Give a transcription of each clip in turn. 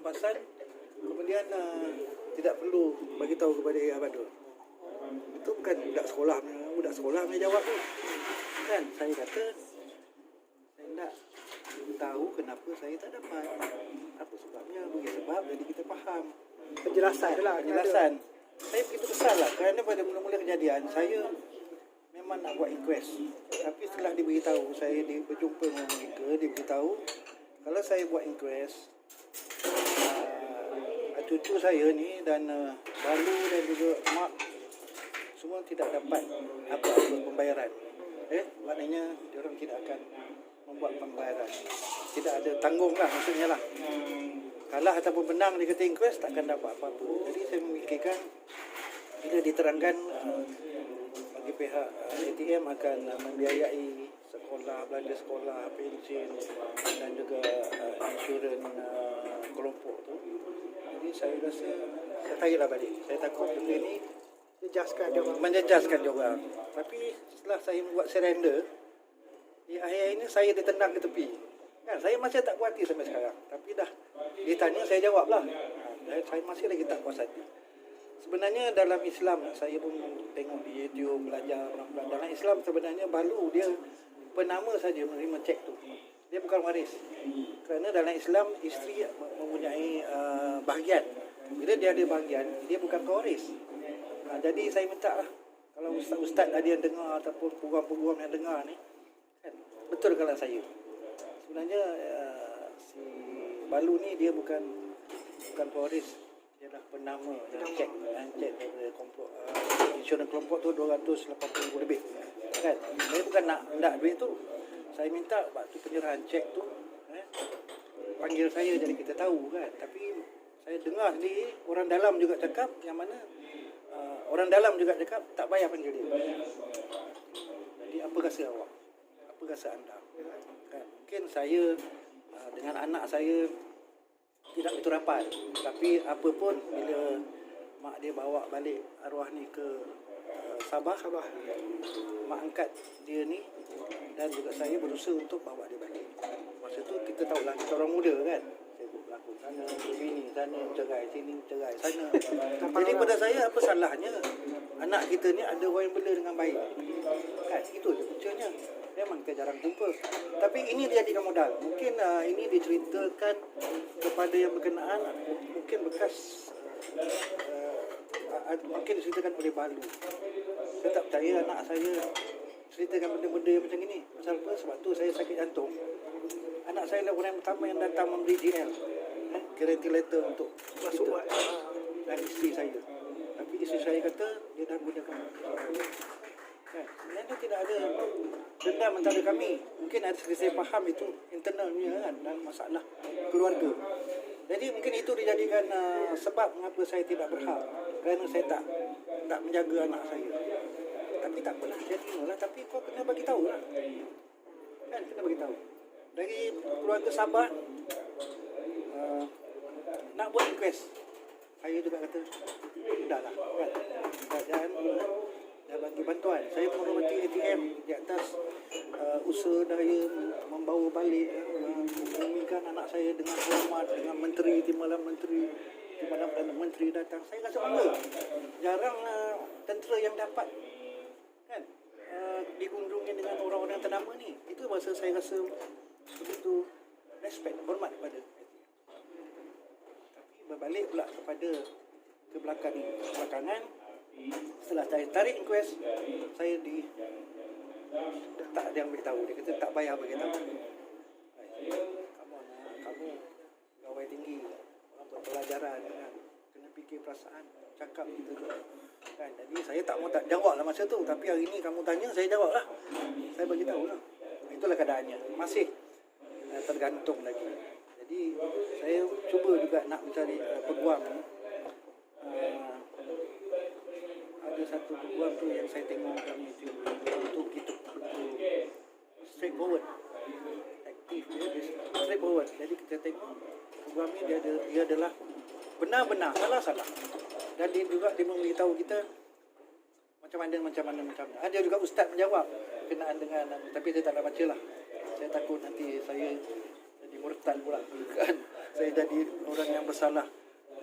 kempasan, kemudian tidak perlu bagi tahu kepada ayah Badul. Itu bukan budak sekolah punya jawab tu. Kan saya kata saya tak tahu kenapa saya tak dapat. Apa sebabnya? Bagi sebab jadi kita faham. Penjelasan. Saya begitu kesal lah kerana pada mula-mula kejadian saya memang nak buat inquest. Tapi setelah diberitahu, saya berjumpa dengan mereka, diberitahu kalau saya buat inquest, cucu saya ni dan Balu dan juga mak semua tidak dapat apa-apa pembayaran. Maknanya diorang tidak akan membuat pembayaran. Tidak ada tanggung lah maksudnya lah. Kalah ataupun menang di kata inquest takkan dapat apa-apa. Jadi saya memikirkan bila diterangkan bagi pihak ATM akan membiayai sekolah, belanja sekolah, pension dan juga insurans kelompok tu. Jadi saya rasa saya tarik balik. Saya takut benda ni menjejaskan dia orang. Tapi setelah saya buat surrender, di akhir ini saya ditendang ke tepi. Kan, saya masih tak puas hati sampai sekarang. Tapi dah ditanya saya jawablah. Saya masih lagi tak puas hati. Sebenarnya dalam Islam, saya pun tengok di YouTube, belajar pelan-pelan. Dalam Islam sebenarnya Balu dia penama saja menerima cek tu. Dia bukan waris. Kerana dalam Islam isteri mempunyai bahagian. Bila dia ada bahagian, dia bukan pewaris. Jadi saya minta lah, kalau ustaz-ustaz ada yang dengar ataupun peguam-peguam yang dengar ni, kan, betul kalau saya. Sebenarnya si Balu ni dia bukan pewaris. Dia adalah penama yang cek daripada kelompok insurans kelompok tu 280,000 lebih. Kan? Saya bukan nak duit tu. Saya minta waktu penyerahan cek tu panggil saya jadi kita tahu kan. Tapi saya dengar sendiri orang dalam juga cakap yang mana orang dalam juga cakap tak payah panggil dia. Jadi apa rasa awak? Apa rasa anda? Kan? Mungkin saya dengan anak saya tidak betul rapat. Tapi apa pun bila mak dia bawa balik arwah ni ke Sabah, mak angkat dia ni dan juga saya berusaha untuk bawa dia balik. Masa tu kita tahulah kita orang muda kan. Saya berlaku sana, bini sana, cerai sini, cerai sana. Jadi pada saya apa salahnya anak kita ni ada orang yang bela dengan baik. Kan itu je puncanya. Memang kita jarang jumpa. Tapi ini dijadikan modal. Mungkin ini diceritakan kepada yang berkenaan, mungkin bekas mungkin diceritakan oleh Balu. Saya tak percaya anak saya ceritakan benda-benda macam ini. Pasal apa? Sebab tu saya sakit jantung. Anak saya adalah orang yang pertama yang datang memberi GL, guarantee letter untuk masuk dan isteri saya. Tapi isteri saya kata dia dah gunakan. Sebenarnya tidak ada dendam antara kami. Mungkin ada saya faham itu internalnya kan, dan masalah keluarga. Jadi mungkin itu dijadikan sebab mengapa saya tidak berhak. Kerana saya tak menjaga anak saya. Tapi tak apalah, dia tinggallah. Tapi kau kena bagi tahu lah. Kan, kena bagi tahu. Dari keluarga Sabah nak buat request. Saya juga kata sudahlah kan. Jangan dah bagi bantuan. Saya menghormati ATM di atas usaha daya membawa balik mengumikan anak saya dengan hormat, dengan menteri, timbalan menteri, timbalan Perdana Menteri datang. Saya rasa bangga. Jarang tentera yang dapat kan dikunjungi dengan orang-orang ternama ni. Itu masa saya rasa begitu respect, hormat kepada ATM. Tapi berbalik pula kepada kebelakangan, setelah saya tarik inquest, saya tak ada yang beritahu. Dia kata tak payah beritahu. Kamu gawai tinggi, orang berpelajaran kan? Kena fikir perasaan, cakap gitu kan. Jadi saya tak jawab lah masa tu. Tapi hari ni kamu tanya, saya jawab lah. Saya bagi tahu lah. Itulah keadaannya. Masih tergantung lagi. Jadi saya cuba juga nak mencari peguam. Ada satu peguam tu yang saya tengok dalam YouTube. Itu begitu straightforward, aktif dia straightforward. Jadi kita tengok peguam ni dia adalah benar-benar salah. Dan dia juga dia memberitahu kita macam mana. Ada juga ustaz menjawab berkenaan dengan, tapi saya tak nak baca lah. Saya takut nanti saya jadi murtad pula kan. saya jadi orang yang bersalah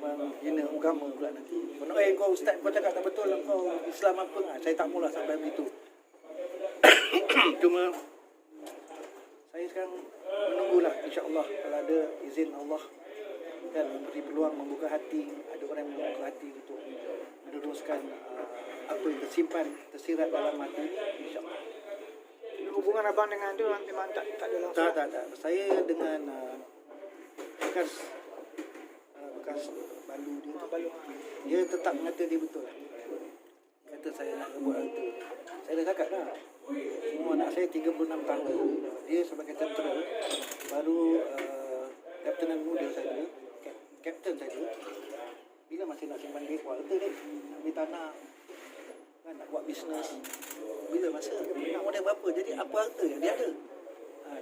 menghina agama pula nanti. Kau ustaz, kau cakap tak betul, kau Islam apa? Saya tak mula sampai begitu. Cuma saya sekarang menunggulah, insya-Allah kalau ada izin Allah dan memberi peluang membuka hati, ada orang yang membuka hati untuk meneruskan apa yang tersimpan, tersirat dalam hati, insya-Allah. Hubungan abang dengan dia memang tak ada langsung. Tak. Saya dengan bekas balu dia. Dia tetap mengata dia betul. Kata saya nak buat itu. Saya dah cakap dah. Semua anak saya 36 tahun. Dia sebagai tentera baru kapten muda saya. Kapten saya. Bila masih nak simpan duit buat harta dia. Nak beli tanah. Kan, nak buat bisnes. Bila masa nak modal berapa. Jadi apa harta yang dia ada.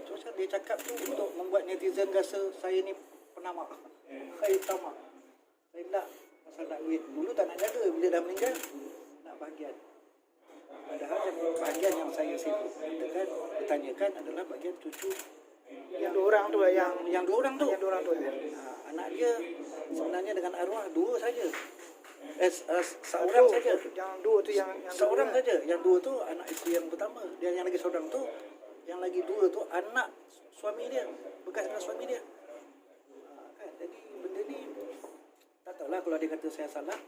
Terus dia cakap tu untuk membuat netizen rasa saya ni penamak. Saya tamak. Saya tak pasal nak duit. Dulu tak nak jaga. Bila dah meninggal, nak bahagian. Padahal bahagian yang saya sibuk bertanyakan adalah bahagian cucu Yang dua orang tu lah, yang dua orang tu. Yang dua orang tu ya. Anak dia sebenarnya dengan arwah dua saja. Seorang saja. Yang dua tu yang seorang saja. Yang dua tu anak isteri yang pertama. Dan yang lagi seorang tu, yang lagi dua tu anak suami dia, bekas anak suami dia. Kan, jadi benda ni tak tahulah kalau dia kata saya salah.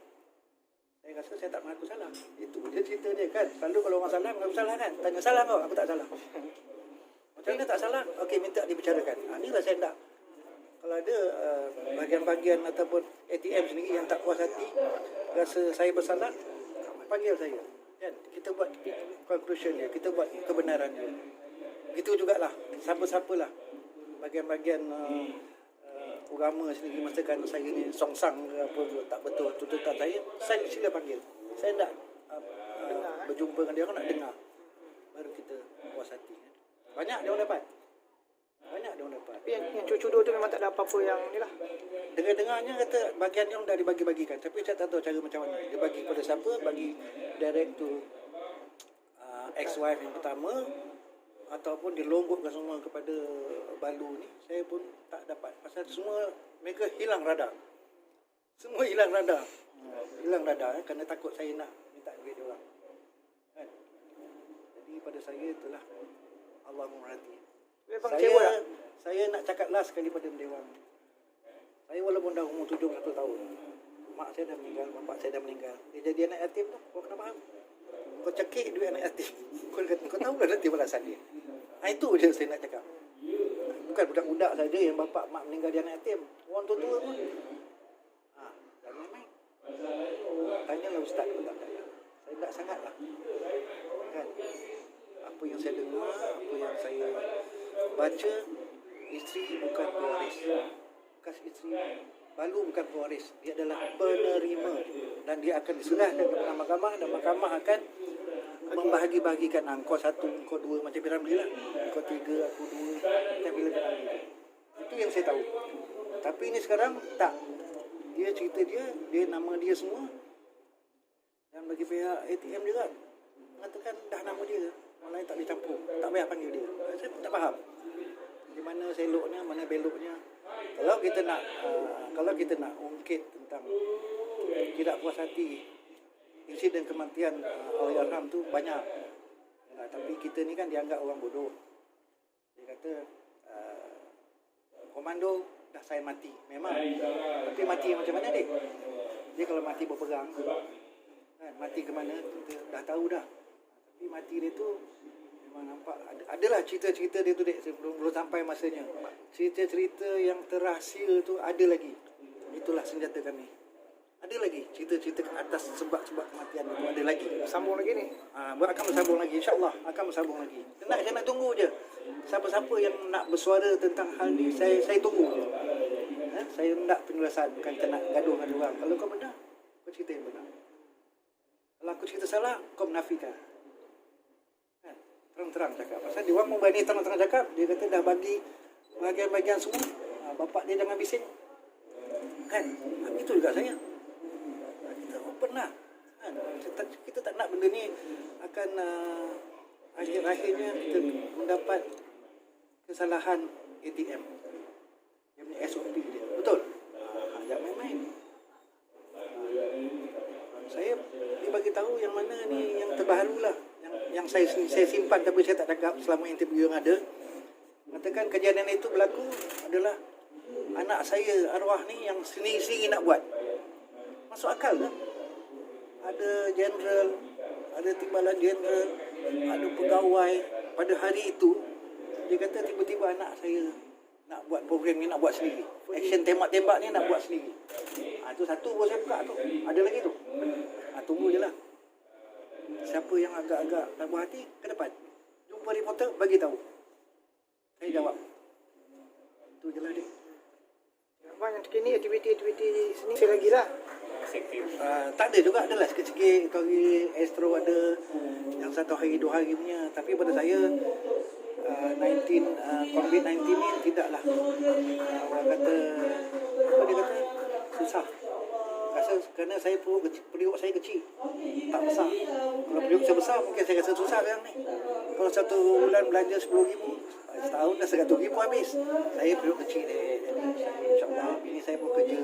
Saya rasa saya tak mengaku salah. Itu dia cerita dia kan. Selalu kalau orang salah, mengaku salah kan. Tanya salah kau, aku tak salah. Macam mana tak salah? Okey, minta dibicarakan. Inilah saya tak. Kalau ada bahagian-bahagian ataupun ATM sendiri yang tak puas hati, rasa saya bersalah, panggil saya. Kan? Kita buat conclusion dia, kita buat kebenaran dia. Begitu jugalah, siapa-siapalah bahagian-bahagian agama sendiri masakan saya ni songsang ke apa ke, tak betul tuntutan saya sila panggil. Saya nak berjumpa dengan dia, orang nak dengar. Baru kita puas hati. Banyak dia orang dapat. Tapi yang cucu dua tu memang tak ada apa-apa yang ni lah. Dengar-dengarnya kata bahagian yang dah dibagi-bagikan. Tapi saya tak tahu cara macam mana. Dia bagi kepada siapa, bagi direct to ex-wife yang pertama, ataupun dilonggokkan semua kepada balu ni. Saya pun tak dapat. Pasal semua mereka hilang radar. Semua hilang radar. Hilang radar kerana takut saya nak minta duit dia orang. Kan? Jadi pada saya itulah Allah merhati. Saya nak cakap last sekali pada Dewan. Saya walaupun dah umur 70 tahun, mak saya dah meninggal, bapak saya dah meninggal. Dia jadi anak yatim tu, kau kena faham. Kau cekik duit anak yatim. Kau tahu lah nanti balasan dia. Itu je saya nak cakap. Bukan budak-budak saja yang bapak mak meninggal dia anak yatim. Orang tua-tua pun. Dan main-main. Tanyalah ustaz pun tak tanya. Saya tak sangat lah. Kan? Apa yang saya dengar, apa yang saya baca, isteri bukan pewaris. Bekas isteri balu bukan pewaris. Dia adalah penerima. Dan dia akan diserahkan kepada mahkamah. Dan mahkamah akan membahagi-bahagikan. Kau satu, kau dua. Macam Piramli lah. Kau tiga, aku dua. Macam Piramli. Itu yang saya tahu. Tapi ini sekarang tak. Dia cerita dia nama dia semua. Dan bagi pihak ATM juga mengatakan dah nama dia. Orang lain tak boleh campur. Tak payah panggil dia. Saya pun tak faham. Di mana seloknya, mana beloknya. Kalau kita nak ungkit tentang tidak puas hati insiden kematian Allahyarham tu banyak. Tapi kita ni kan dianggap orang bodoh. Dia kata komando dah saya mati. Memang. Tapi mati macam mana dia? Dia kalau mati berperang, kan, mati ke mana kita dah tahu dah. Tapi mati dia tu memang nampak adalah cerita-cerita dia tu dek, belum sampai masanya. Cerita-cerita yang terahsia tu ada lagi. Itulah senjata kami. Ada lagi cerita-cerita ke atas sebab-sebab kematian itu ada lagi. Sambung lagi ni. Akan bersambung lagi, insya-Allah akan bersambung lagi. Saya nak tunggu je. Siapa-siapa yang nak bersuara tentang hal ni, saya tunggu. Saya nak penjelasan, bukan kita nak gaduh dengan orang. Kalau kau benar, kau cerita yang benar. Kalau aku cerita salah, kau menafikan. Terang-terang cakap. Pasal dia orang mau berani terang-terang cakap, dia kata dah bagi bahagian-bahagian semua. Bapak dia jangan bising. Kan? Itu juga saya. Kita open lah. Kan? Kita tak nak benda ni akan akhir-akhirnya kita mendapat kesalahan ATM. Dia punya SOP dia. Betul? Jangan main-main. Saya dia bagi tahu yang mana ni yang terbaru lah. Yang saya simpan tapi saya tak cakap selama interview yang ada. Mengatakan kejadian itu berlaku adalah anak saya arwah ni yang sendiri-sendiri nak buat. Masuk akal kan? Ada jeneral, ada timbalan jeneral, ada pegawai. Pada hari itu, dia kata tiba-tiba anak saya nak buat program ni, nak buat sendiri. Action tembak-tembak ni nak buat sendiri. Itu satu baru saya buka tu. Ada lagi tu. Tunggu je lah. Siapa yang agak-agak tak berhati, ke depan. Jumpa reporter, bagi tahu. Saya jawab. Itu je lah dia. Abang yang terkini aktiviti-aktiviti seni saya lagi lah. Tak ada juga, adalah sikit-sikit. Satu hari Astro ada, yang satu hari 2 hari punya. Tapi pada saya COVID-19 ni tidaklah orang kata, apa dia kata, susah. Rasa kerana saya periuk saya kecil, tak besar. Kalau periuk saya besar mungkin saya rasa susah sekarang ni. Kalau satu bulan belanja 10,000, setahun dah 100,000 habis. Saya periuk kecil ni. InsyaAllah ini saya pun kerja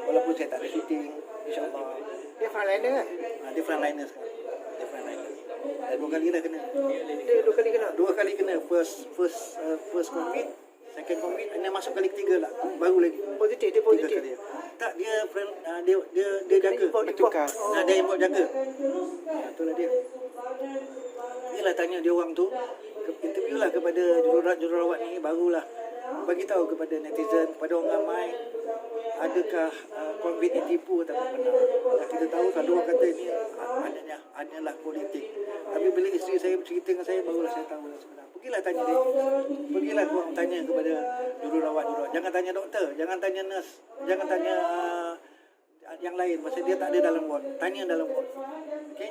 walaupun saya tak ada syuting, insyaAllah. Dia frontliner kan? Dia frontliner sekarang. Dia frontliner. Dah 2 kali dah kena. Dia 2 kali kena? 2 kali kena. First COVID, second COVID, and then masuk kali ketiga lah. Baru lagi. Positif, dia positif. Tak, dia jaga. Bertukar. Dia import jaga. Itulah dia. Inilah tanya dia orang tu. Interview lah kepada jururawat ni, barulah bagi tahu kepada netizen, kepada orang ramai, adakah COVID ni tipu atau benar. Dan kita tahu kalau orang kata ini hanyalah politik. Tapi bila isteri saya bercerita dengan saya, barulah saya tahu sebenarnya. Pergilah tanya dia. Pergilah korang tanya kepada jururawat. Jangan tanya doktor, jangan tanya nurse, jangan tanya yang lain. Pasal dia tak ada dalam ward. Tanya dalam ward. Okey?